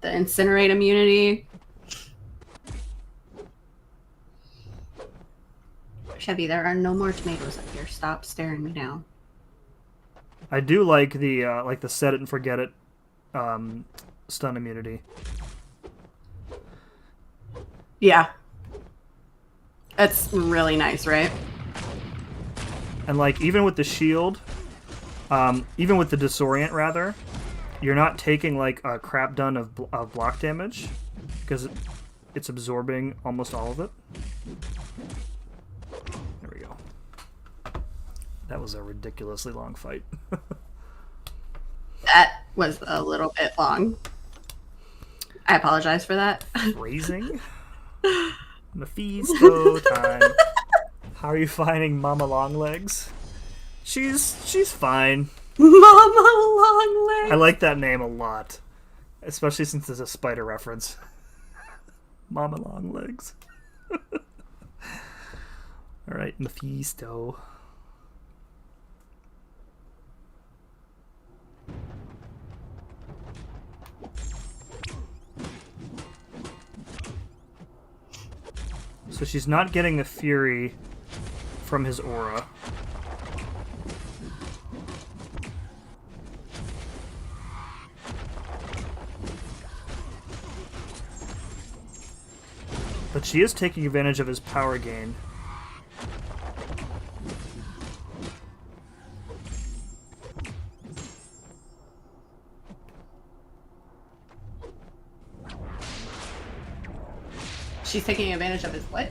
The Incinerate immunity. Chevy, there are no more tomatoes up here. Stop staring me down. I do like the set it and forget it stun immunity. Yeah. That's really nice, right? And like even with the shield, even with the disorient rather, you're not taking like a crap ton of block damage because it's absorbing almost all of it. There we go. That was a ridiculously long fight. That was a little bit long. I apologize for that. Phrasing? Mephisto time. How are you finding Mama Longlegs? She's fine. Mama Longlegs! I like that name a lot. Especially since it's a spider reference. Mama Longlegs. Alright, Mephisto. So she's not getting the Fury from his aura. But she is taking advantage of his power gain. She's taking advantage of his what?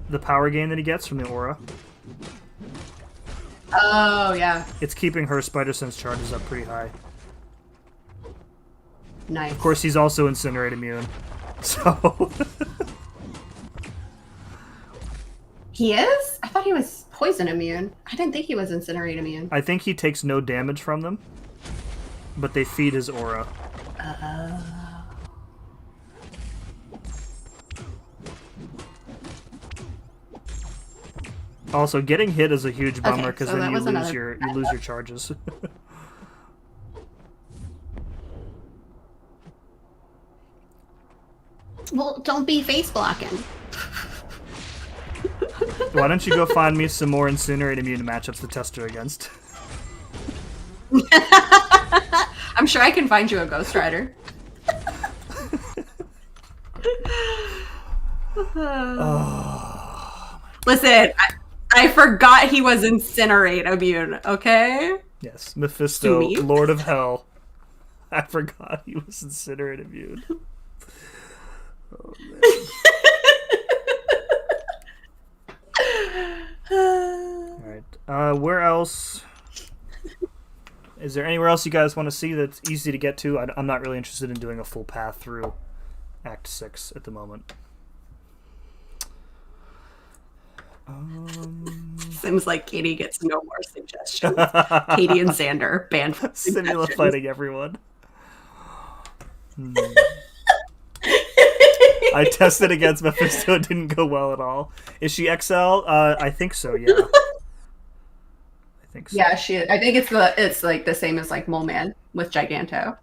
The power gain that he gets from the aura. Oh, yeah. It's keeping her Spider Sense charges up pretty high. Nice. Of course, he's also Incinerate immune. So... He is? I thought he was poison immune. I didn't think he was Incinerate immune. I think he takes no damage from them, but they feed his aura. Also, getting hit is a huge bummer because so then that you was lose your charges. Well, don't be face blocking. Why don't you go find me some more Incinerate immune matchups to test her against? I'm sure I can find you a Ghost Rider. Listen, I forgot he was Incinerate immune, okay? Yes, Mephisto, To me? Lord of Hell. I forgot he was Incinerate immune. Oh, man. Alright, where else? Is there anywhere else you guys want to see that's easy to get to? I'm not really interested in doing a full path through Act 6 at the moment. Seems like Katie gets no more suggestions. Katie and Xander banned from Simula suggestions. fighting everyone. I tested against Mephisto, it didn't go well at all. Is she XL? I think so, yeah. I think so. Yeah, I think it's like the same as like Mole Man with Giganto.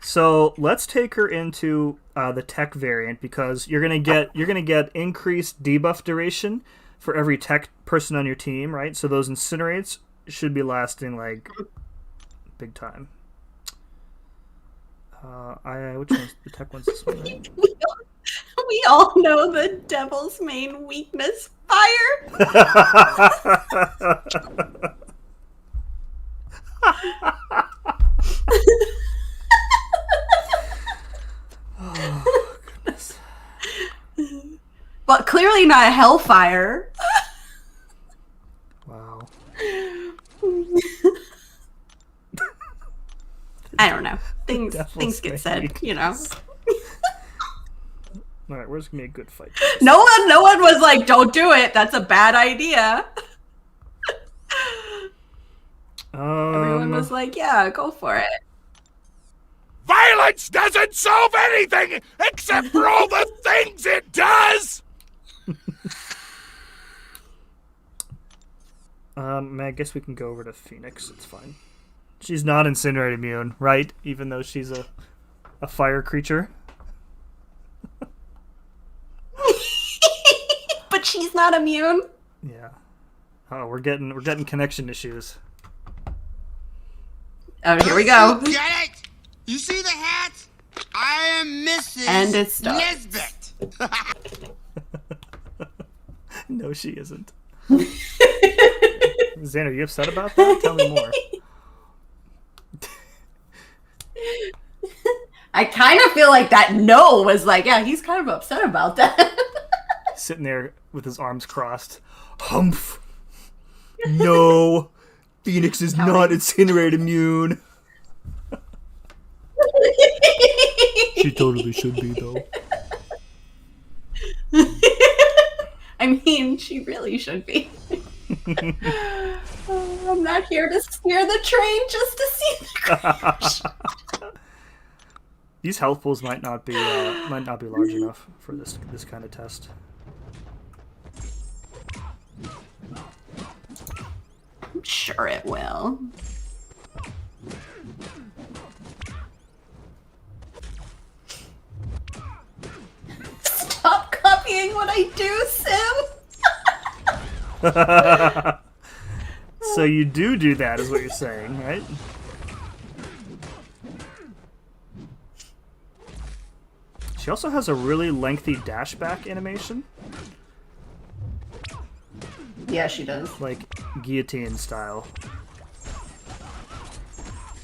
So let's take her into the tech variant because you're gonna get increased debuff duration for every tech person on your team, right? So those Incinerates should be lasting like big time. Which one's the tech one's this one, right? We all know the devil's main weakness, fire. Oh, goodness. But clearly not hellfire. Wow. I don't know. Things Devil's get snake. said, you know. All right, where's gonna be a good fight? No one was like, "Don't do it. That's a bad idea." Everyone was like, "Yeah, go for it." Violence doesn't solve anything except for all the things it does! I guess we can go over to Phoenix. It's fine. She's not incinerate immune, right? Even though she's a fire creature. But she's not immune. Yeah. Oh, we're getting connection issues. Oh, here we go. Get it? You see the hat? I am Mrs. And it starts. Nesbit. No, she isn't. Zane, are you upset about that? Tell me more. I kind of feel like that no was like, yeah, he's kind of upset about that. Sitting there with his arms crossed. Humph. No. Phoenix is not incinerate immune. She totally should be, though. I mean, she really should be. I'm not here to steer the train just to see the crash. These health pools might not be large enough for this kind of test. I'm sure it will. Stop copying what I do, Sim! So you do that, is what you're saying, right? She also has a really lengthy dash back animation. Yeah, she does. Like guillotine style.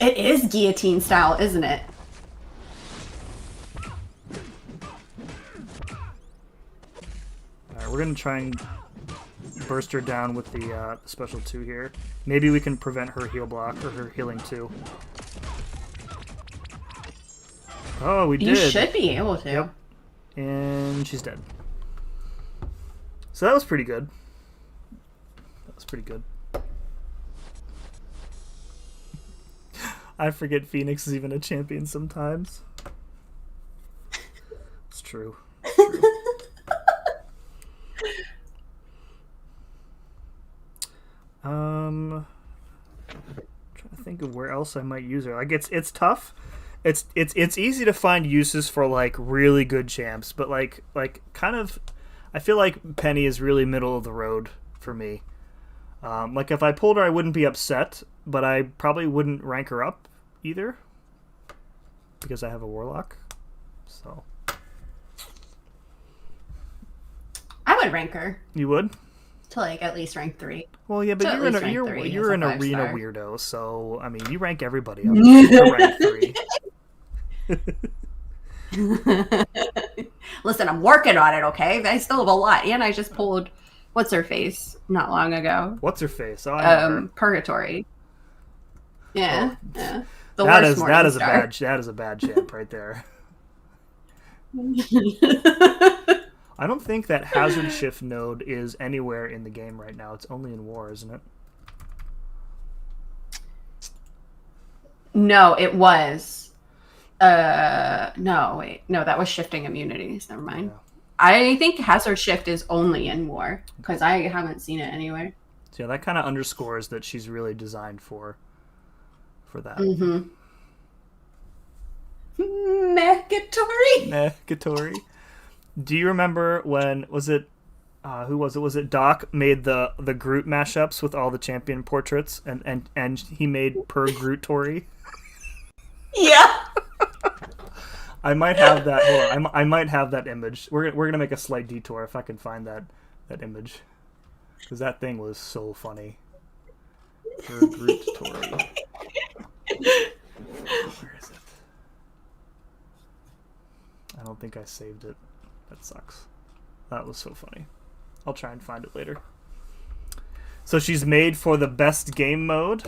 It is guillotine style, isn't it? Alright, we're gonna try and burst her down with the special 2 here. Maybe we can prevent her heal block, or her healing 2. Oh, we did. You should be able to. Yep. And she's dead. So that was pretty good. That was pretty good. I forget Phoenix is even a champion sometimes. It's true. It's true. Trying to think of where else I might use her. Like it's tough. It's easy to find uses for like really good champs, but like kind of, I feel like Penny is really middle of the road for me. Like if I pulled her, I wouldn't be upset, but I probably wouldn't rank her up either because I have a warlock. So I would rank her you would. to like at least rank 3. Well, yeah, but To at least rank 3 you're as an a arena 5-star. weirdo, so I mean, you rank everybody up to rank 3. Listen, I'm working on it, okay? I still have a lot. And I just pulled what's her face not long ago. What's her face? Oh, I know her. Purgatory. Yeah. Oh. Yeah. The That worst is Morningstar. a bad champ right there. I don't think that hazard shift node is anywhere in the game right now. It's only in war, isn't it? No, it was. No, wait. No, that was shifting immunities. Never mind. Yeah. I think hazard shift is only in war because I haven't seen it anywhere. So yeah, that kind of underscores that she's really designed for that. Mm-hmm. Negatory. Negatory. Do you remember when was it? Who was it? Was it Doc made the Groot mashups with all the champion portraits, and he made per Groot Tory? Yeah. I might have that. Hold on, I might have that image. We're gonna make a slight detour if I can find that image, because that thing was so funny. Per Groot Tory. Where is it? I don't think I saved it. That sucks. That was so funny. I'll try and find it later. So she's made for the best game mode.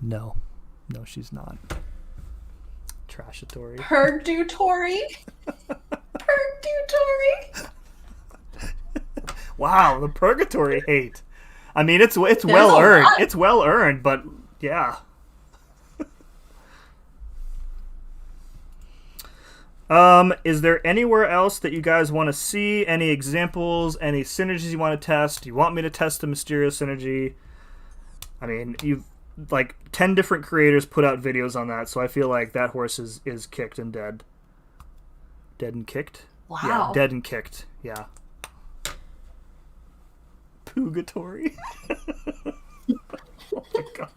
No, she's not. Trashatory. Purgatory. Purgatory. Wow, the purgatory hate. I mean, it's well earned. It's well earned, but yeah. Is there anywhere else that you guys want to see? Any examples? Any synergies you want to test? You want me to test the Mysterio synergy? I mean, you've like 10 different creators put out videos on that, so I feel like that horse is kicked and dead. Dead and kicked? Wow. Yeah, dead and kicked. Yeah. Purgatory. Oh my god.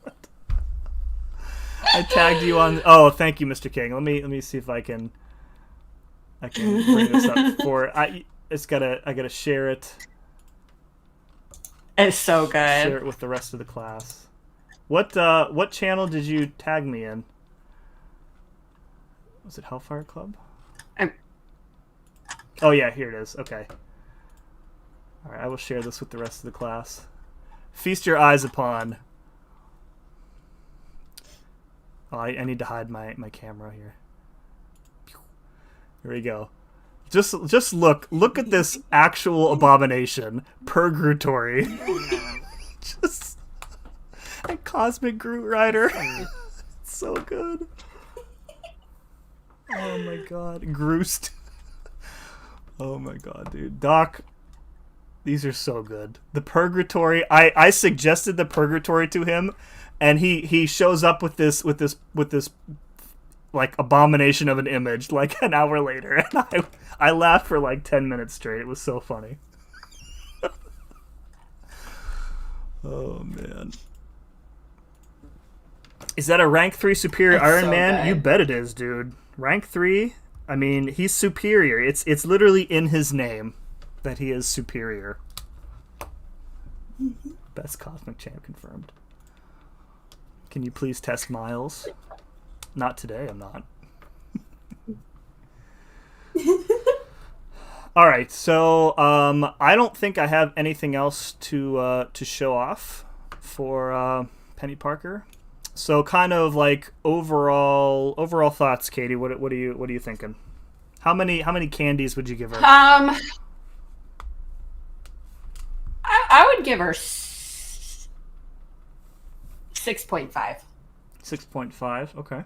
I tagged you on. Oh, thank you, Mr. King. Let me see if I can bring this up for. I gotta share it. It's so good. Share it with the rest of the class. What channel did you tag me in? Was it Hellfire Club? Oh yeah, here it is. Okay. All right, I will share this with the rest of the class. Feast your eyes upon. Oh, I need to hide my camera here. Here we go. Just look at this actual abomination, Purgatory. Just a cosmic Groot Rider. It's so good. Oh my god, Groost. Oh my god, dude. Doc, these are so good. The Purgatory. I suggested the Purgatory to him, and he shows up with this like abomination of an image like an hour later, and I laughed for like 10 minutes straight. It was so funny. Oh man. Is that a rank 3 superior That's Iron so Man? good. You bet it is, dude. Rank 3? I mean, he's superior. It's literally in his name that he is superior. Best Cosmic Champ confirmed. Can you please test Miles? Not today, I'm not. All right, so I don't think I have anything else to show off for Penny Parker. So kind of like overall thoughts, Katie. What are you thinking? How many candies would you give her? I would give her 6.5. 6.5. Okay.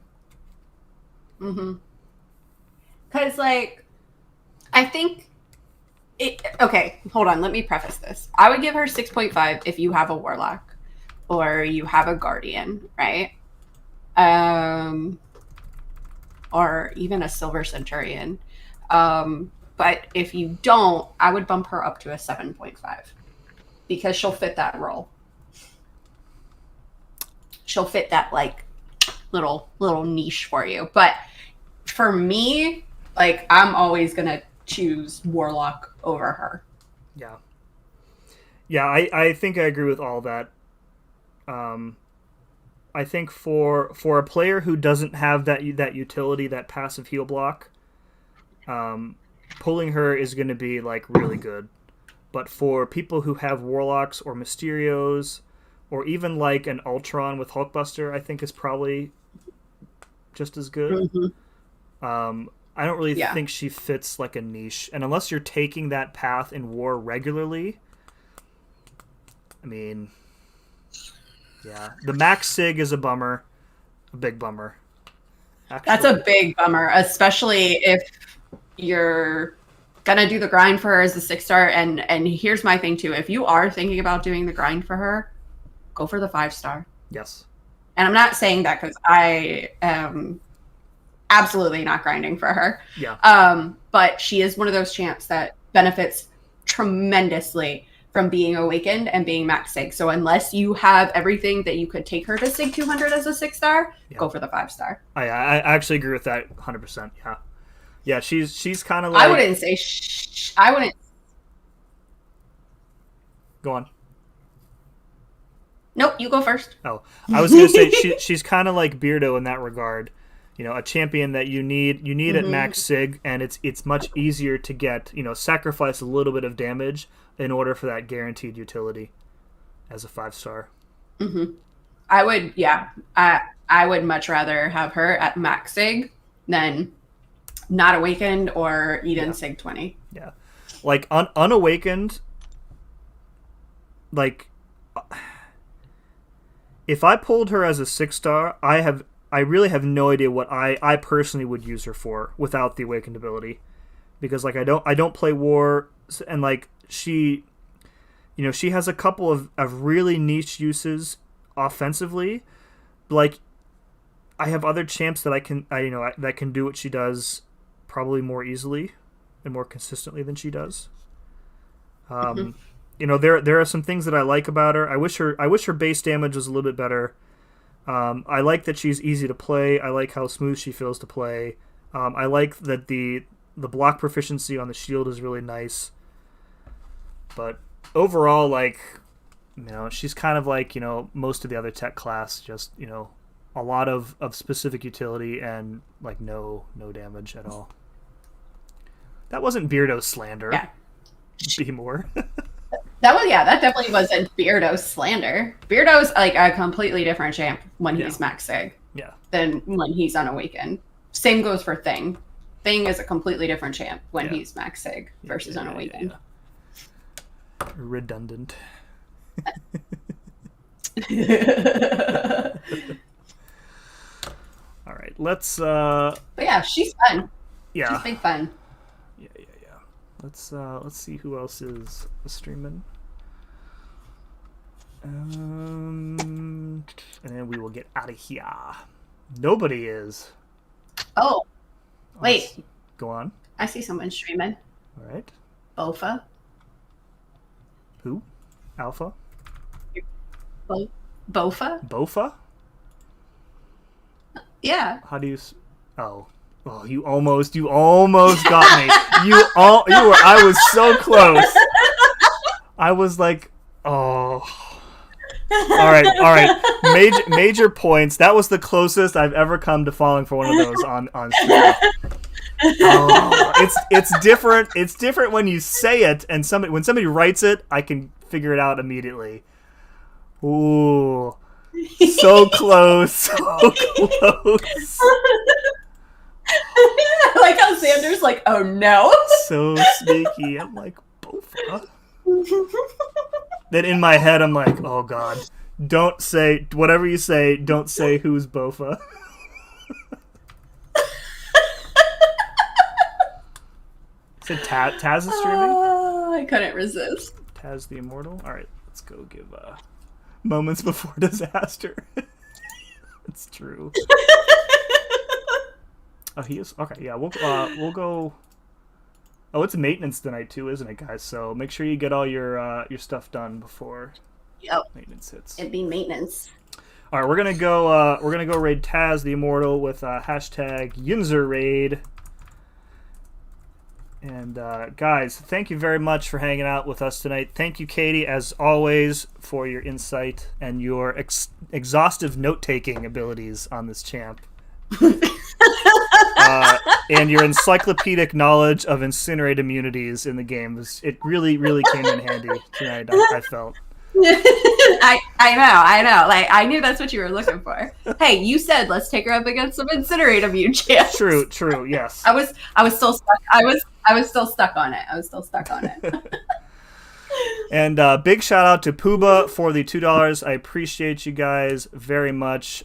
Because like, I think it. Okay, hold on. Let me preface this. I would give her 6.5 if you have a Warlock or you have a Guardian, right? Or even a Silver Centurion. But if you don't, I would bump her up to a 7.5 because she'll fit that role. She'll fit that like little niche for you. But for me, like I'm always gonna choose Warlock over her. Yeah, I think I agree with all that. I think for a player who doesn't have that utility, that passive heal block, pulling her is going to be like really good. But for people who have Warlocks or Mysterios, or even like an Ultron with Hulkbuster, I think is probably just as good. I don't really think she fits like a niche, and unless you're taking that path in war regularly, I mean, yeah, the Max Sig is a bummer, a big bummer. Actually. That's a big bummer, especially if you're gonna do the grind for her as a 6-star. And here's my thing too: if you are thinking about doing the grind for her, go for the 5-star. Yes. And I'm not saying that because I am absolutely not grinding for her. Yeah. But she is one of those champs that benefits tremendously from being awakened and being max sig. So unless you have everything that you could take her to sig 200 as a 6-star, go for the 5-star. I actually agree with that 100%. Yeah. Yeah, she's kind of like... I wouldn't say... I wouldn't... Go on. Nope, you go first. Oh, I was going to say she's kind of like Beardo in that regard. a champion that you need at max sig, and it's much easier to get, sacrifice a little bit of damage in order for that guaranteed utility as a 5-star. I would, I would much rather have her at max sig than not awakened or Eden sig 20. Yeah. Like unawakened, like if I pulled her as a 6-star, I really have no idea what I personally would use her for without the awakened ability, because like I don't play war, and like she has a couple of really niche uses offensively. Like I have other champs that that can do what she does probably more easily and more consistently than she does. There are some things that I like about her. I wish her base damage was a little bit better. I like that she's easy to play. I like how smooth she feels to play. I like that the block proficiency on the shield is really nice. But overall, like, she's kind of like, most of the other tech class, just, a lot of specific utility and like no damage at all. That wasn't Beardo slander. Yeah. Be more. That definitely wasn't Beardo's slander. Beardo's like a completely different champ when he's max sig than when he's unawakened. Same goes for Thing. Thing is a completely different champ when he's max sig versus unawakened. Redundant. All right, let's But yeah, she's fun. Yeah. She's big fun. Yeah. Let's see who else is streaming. And then we will get out of here. Nobody is. Oh, wait. Go on. I see someone streaming. All right. Bofa. Who? Alpha? Bofa? Bofa? Yeah. How do you? Oh, you almost got me. I was so close. I was like, oh. All right. Major points. That was the closest I've ever come to falling for one of those on stream. Oh, it's different. It's different when you say it, and when somebody writes it, I can figure it out immediately. Ooh, so close, so close. I like how Xander's like, oh no. So sneaky. I'm like, Bofa. Then in my head, I'm like, oh god, don't say whatever you say. Don't say who's Bofa. Said Taz is streaming. Oh, I couldn't resist. Taz the Immortal. All right, let's go give moments before disaster. It's true. Oh, he is okay. Yeah, we'll go. Oh, it's maintenance tonight too, isn't it, guys? So make sure you get all your stuff done before maintenance hits. It'd be maintenance. All right, we're gonna go raid Taz the Immortal with hashtag Yunzer raid. And guys, thank you very much for hanging out with us tonight. Thank you, Katie, as always, for your insight and your exhaustive note-taking abilities on this champ. And your encyclopedic knowledge of incinerate immunities in the game. It really, really came in handy tonight, I felt. I know. Like, I knew that's what you were looking for. Hey, you said let's take her up against some incinerate immune champs. True, yes. I was still stuck. I was still stuck on it. And big shout out to Pooba for the $2. I appreciate you guys very much.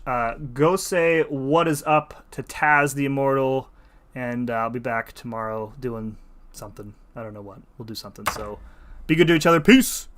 Go say what is up to Taz the Immortal, and I'll be back tomorrow doing something. I don't know what. We'll do something. So be good to each other. Peace.